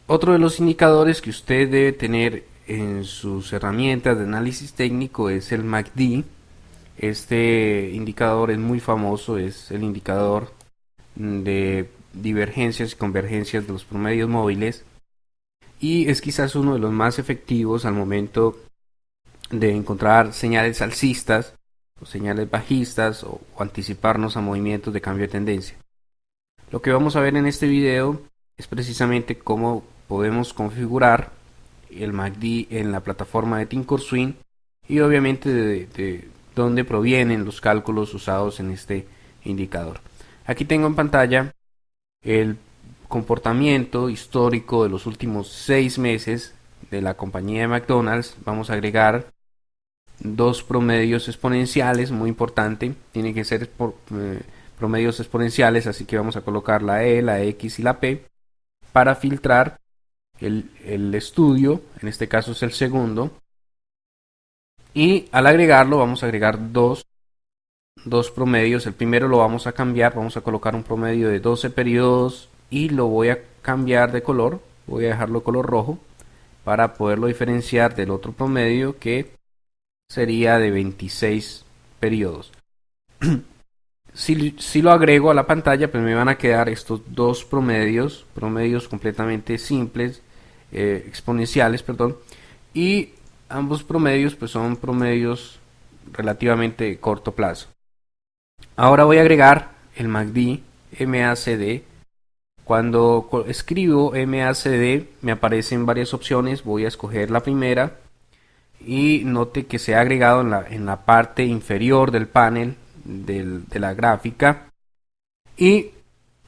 Otro de los indicadores que usted debe tener en sus herramientas de análisis técnico es el MACD. Este indicador es muy famoso, es el indicador de divergencias y convergencias de los promedios móviles y es quizás uno de los más efectivos al momento de encontrar señales alcistas o señales bajistas o anticiparnos a movimientos de cambio de tendencia. Lo que vamos a ver en este video es precisamente cómo podemos configurar el MACD en la plataforma de Thinkorswim y obviamente de dónde provienen los cálculos usados en este indicador. Aquí tengo en pantalla el comportamiento histórico de los últimos 6 meses de la compañía de McDonald's. Vamos a agregar dos promedios exponenciales, muy importante, tiene que ser promedios exponenciales, así que vamos a colocar la E, la X y la P para filtrar el estudio, en este caso es el segundo, y al agregarlo vamos a agregar dos promedios. El primero lo vamos a cambiar, vamos a colocar un promedio de 12 periodos y lo voy a cambiar de color, voy a dejarlo color rojo para poderlo diferenciar del otro promedio que sería de 26 periodos. Si lo agrego a la pantalla, pues me van a quedar estos dos promedios completamente simples, exponenciales, perdón, y ambos promedios pues son promedios relativamente de corto plazo. Ahora voy a agregar el MACD, MACD. Cuando escribo MACD me aparecen varias opciones, voy a escoger la primera y note que se ha agregado en la parte inferior del panel de la gráfica y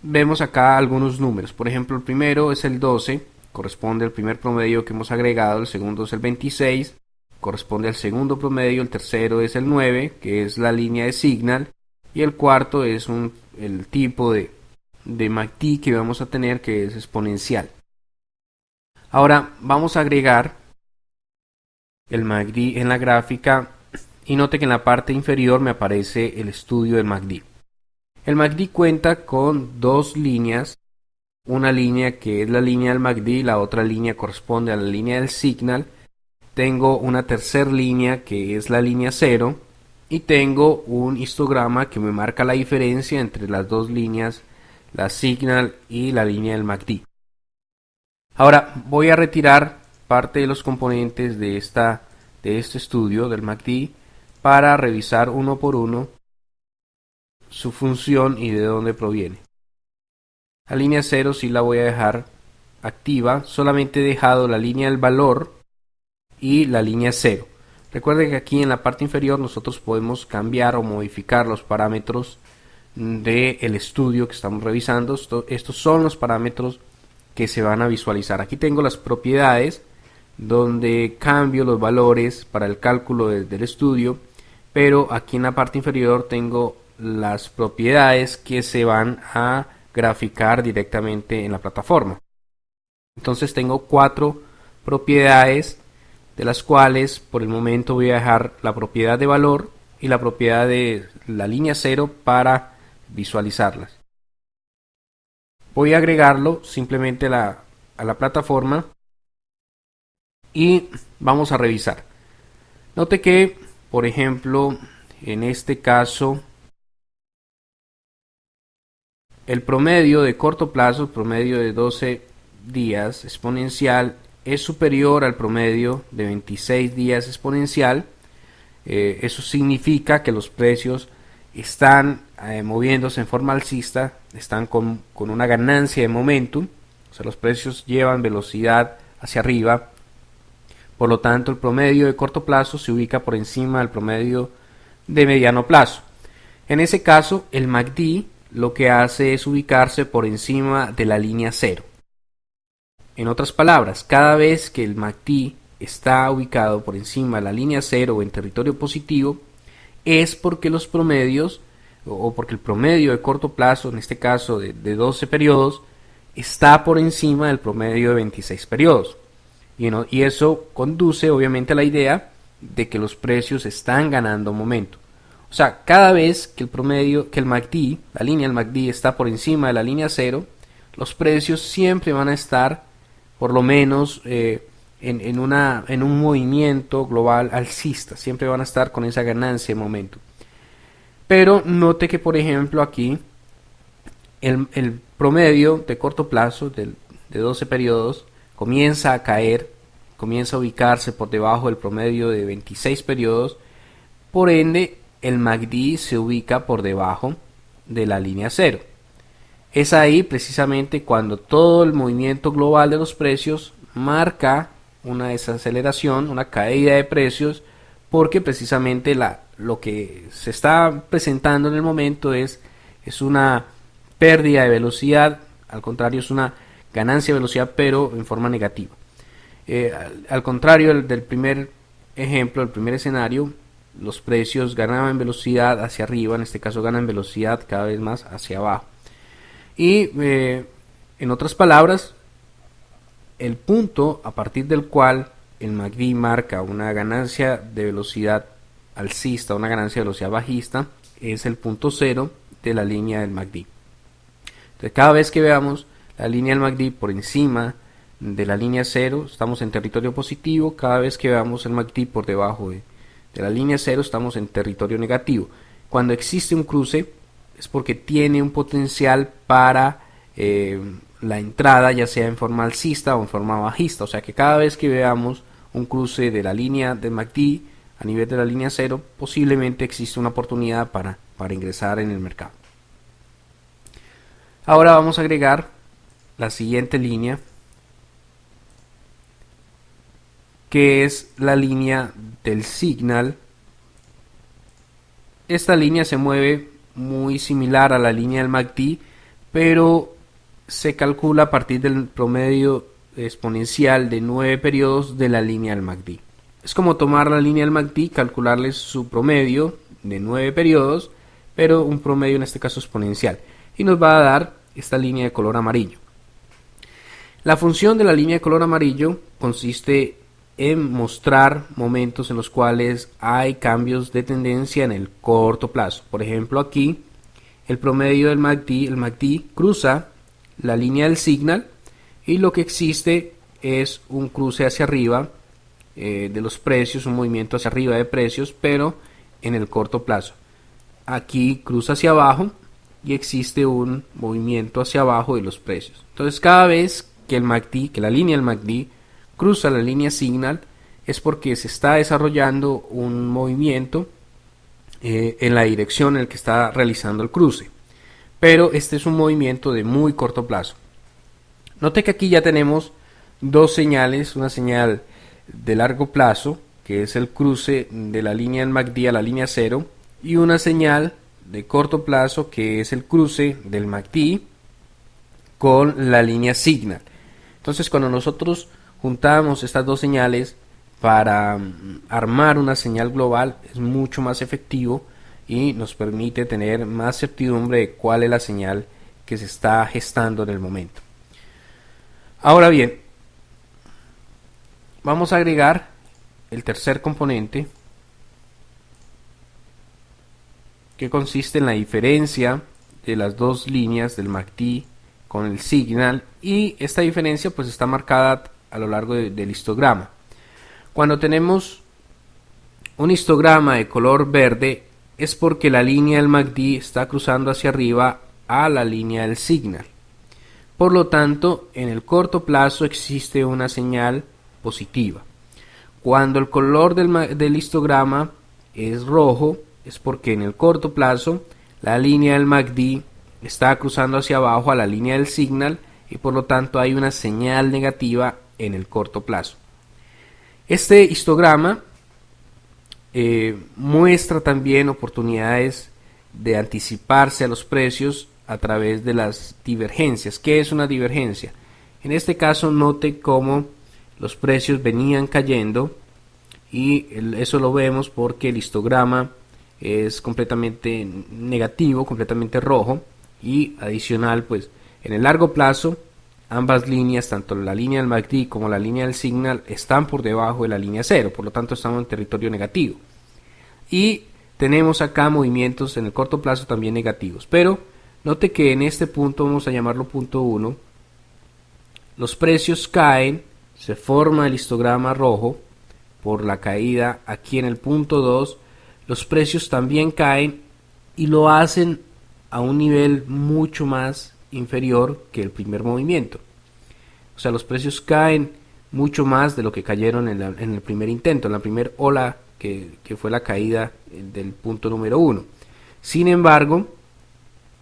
vemos acá algunos números. Por ejemplo, el primero es el 12, corresponde al primer promedio que hemos agregado. El segundo es el 26, corresponde al segundo promedio. El tercero es el 9, que es la línea de Signal, y el cuarto es el tipo de MACD que vamos a tener, que es exponencial. Ahora vamos a agregar el MACD en la gráfica y note que en la parte inferior me aparece el estudio del MACD. El MACD cuenta con dos líneas, una línea que es la línea del MACD, la otra línea corresponde a la línea del Signal. Tengo una tercera línea que es la línea 0 y tengo un histograma que me marca la diferencia entre las dos líneas, la Signal y la línea del MACD. Ahora voy a retirar parte de los componentes de este estudio del MACD para revisar uno por uno su función y de dónde proviene. La línea 0 sí la voy a dejar activa, solamente he dejado la línea del valor y la línea 0. Recuerden que aquí en la parte inferior nosotros podemos cambiar o modificar los parámetros del estudio que estamos revisando. Estos son los parámetros que se van a visualizar. Aquí tengo las propiedades donde cambio los valores para el cálculo del estudio, pero aquí en la parte inferior tengo las propiedades que se van a graficar directamente en la plataforma. Entonces tengo 4 propiedades, de las cuales por el momento voy a dejar la propiedad de valor y la propiedad de la línea 0 para visualizarlas. Voy a agregarlo simplemente a la plataforma y vamos a revisar. Note que, por ejemplo, en este caso, el promedio de corto plazo, el promedio de 12 días exponencial, es superior al promedio de 26 días exponencial. Eso significa que los precios están moviéndose en forma alcista, están con una ganancia de momentum, o sea, los precios llevan velocidad hacia arriba. Por lo tanto, el promedio de corto plazo se ubica por encima del promedio de mediano plazo. En ese caso, el MACD lo que hace es ubicarse por encima de la línea 0. En otras palabras, cada vez que el MACD está ubicado por encima de la línea 0 o en territorio positivo, es porque los promedios, o porque el promedio de corto plazo, en este caso de 12 periodos, está por encima del promedio de 26 periodos. Y eso conduce obviamente a la idea de que los precios están ganando momento. O sea, cada vez que el MACD, la línea del MACD está por encima de la línea 0, los precios siempre van a estar por lo menos en un movimiento global alcista. Siempre van a estar con esa ganancia de momento. Pero note que, por ejemplo, aquí el promedio de corto plazo de 12 periodos comienza a caer, comienza a ubicarse por debajo del promedio de 26 periodos. Por ende, el MACD se ubica por debajo de la línea cero. Es ahí precisamente cuando todo el movimiento global de los precios marca una desaceleración, una caída de precios, porque precisamente lo que se está presentando en el momento es una pérdida de velocidad, al contrario es una ganancia de velocidad, pero en forma negativa. Al contrario del primer ejemplo, el primer escenario, los precios ganaban velocidad hacia arriba, en este caso ganan velocidad cada vez más hacia abajo. Y en otras palabras, el punto a partir del cual el MACD marca una ganancia de velocidad alcista, una ganancia de velocidad bajista, es el punto cero de la línea del MACD. Entonces, cada vez que veamos la línea del MACD por encima de la línea cero, estamos en territorio positivo. Cada vez que veamos el MACD por debajo de la línea cero, estamos en territorio negativo. Cuando existe un cruce, es porque tiene un potencial para la entrada, ya sea en forma alcista o en forma bajista. O sea que cada vez que veamos un cruce de la línea de MACD a nivel de la línea cero, posiblemente existe una oportunidad para ingresar en el mercado. Ahora vamos a agregar la siguiente línea, que es la línea del signal. Esta línea se mueve muy similar a la línea del MACD, pero se calcula a partir del promedio exponencial de 9 periodos de la línea del MACD. Es como tomar la línea del MACD, calcularles su promedio de 9 periodos, pero un promedio en este caso exponencial, y nos va a dar esta línea de color amarillo. La función de la línea de color amarillo consiste en mostrar momentos en los cuales hay cambios de tendencia en el corto plazo. Por ejemplo, aquí el promedio del MACD, el MACD cruza la línea del signal y lo que existe es un cruce hacia arriba de los precios, un movimiento hacia arriba de precios, pero en el corto plazo. Aquí cruza hacia abajo y existe un movimiento hacia abajo de los precios. Entonces, cada vez que el MACD, que la línea del MACD cruza la línea signal, es porque se está desarrollando un movimiento en la dirección en la que está realizando el cruce. Pero este es un movimiento de muy corto plazo. Note que aquí ya tenemos dos señales, una señal de largo plazo, que es el cruce de la línea del MACD a la línea cero, y una señal de corto plazo, que es el cruce del MACD con la línea signal. Entonces, cuando nosotros juntamos estas dos señales para armar una señal global, es mucho más efectivo y nos permite tener más certidumbre de cuál es la señal que se está gestando en el momento. Ahora bien, vamos a agregar el tercer componente, que consiste en la diferencia de las dos líneas del MACD con el signal, y esta diferencia pues está marcada a lo largo del histograma. Cuando tenemos un histograma de color verde, es porque la línea del MACD está cruzando hacia arriba a la línea del signal. Por lo tanto, en el corto plazo existe una señal positiva. Cuando el color del histograma es rojo, es porque en el corto plazo la línea del MACD está cruzando hacia abajo a la línea del signal y por lo tanto hay una señal negativa en el corto plazo. Este histograma muestra también oportunidades de anticiparse a los precios a través de las divergencias. ¿Qué es una divergencia? En este caso, note cómo los precios venían cayendo y eso lo vemos porque el histograma es completamente negativo, completamente rojo, y adicional, pues en el largo plazo ambas líneas, tanto la línea del MACD como la línea del signal, están por debajo de la línea cero, por lo tanto estamos en territorio negativo. Y tenemos acá movimientos en el corto plazo también negativos, pero note que en este punto, vamos a llamarlo punto 1, los precios caen, se forma el histograma rojo por la caída aquí en el punto 2, los precios también caen y lo hacen a un nivel mucho más inferior que el primer movimiento. O sea, los precios caen mucho más de lo que cayeron en el primer intento, en la primera ola que fue la caída del punto número 1. Sin embargo,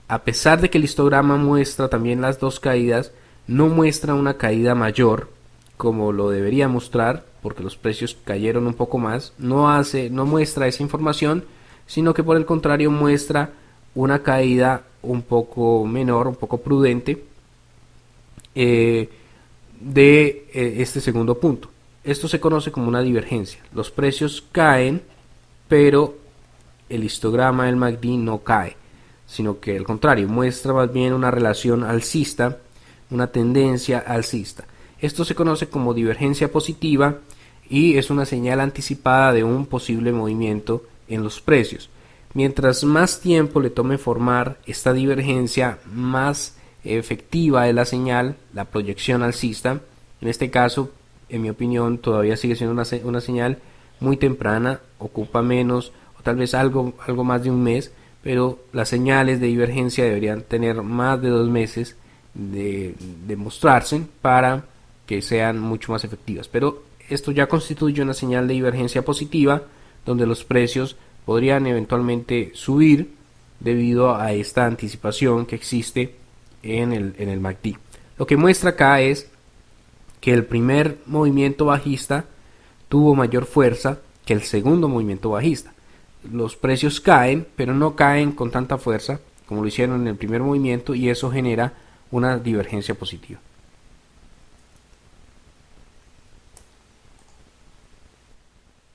a pesar de que el histograma muestra también las dos caídas, no muestra una caída mayor como lo debería mostrar, porque los precios cayeron un poco más, no muestra esa información, sino que por el contrario muestra una caída un poco menor, un poco prudente este segundo punto. Esto se conoce como una divergencia. Los precios caen, pero el histograma del MACD no cae, sino que al contrario, muestra más bien una relación alcista, una tendencia alcista. Esto se conoce como divergencia positiva y es una señal anticipada de un posible movimiento en los precios. Mientras más tiempo le tome formar esta divergencia, más efectiva es la señal, la proyección alcista. En este caso, en mi opinión, todavía sigue siendo una señal muy temprana, ocupa menos o tal vez algo más de un mes, pero las señales de divergencia deberían tener más de 2 meses de mostrarse para que sean mucho más efectivas. Pero esto ya constituye una señal de divergencia positiva, donde los precios podrían eventualmente subir debido a esta anticipación que existe en el MACD. Lo que muestra acá es que el primer movimiento bajista tuvo mayor fuerza que el segundo movimiento bajista. Los precios caen, pero no caen con tanta fuerza como lo hicieron en el primer movimiento, y eso genera una divergencia positiva.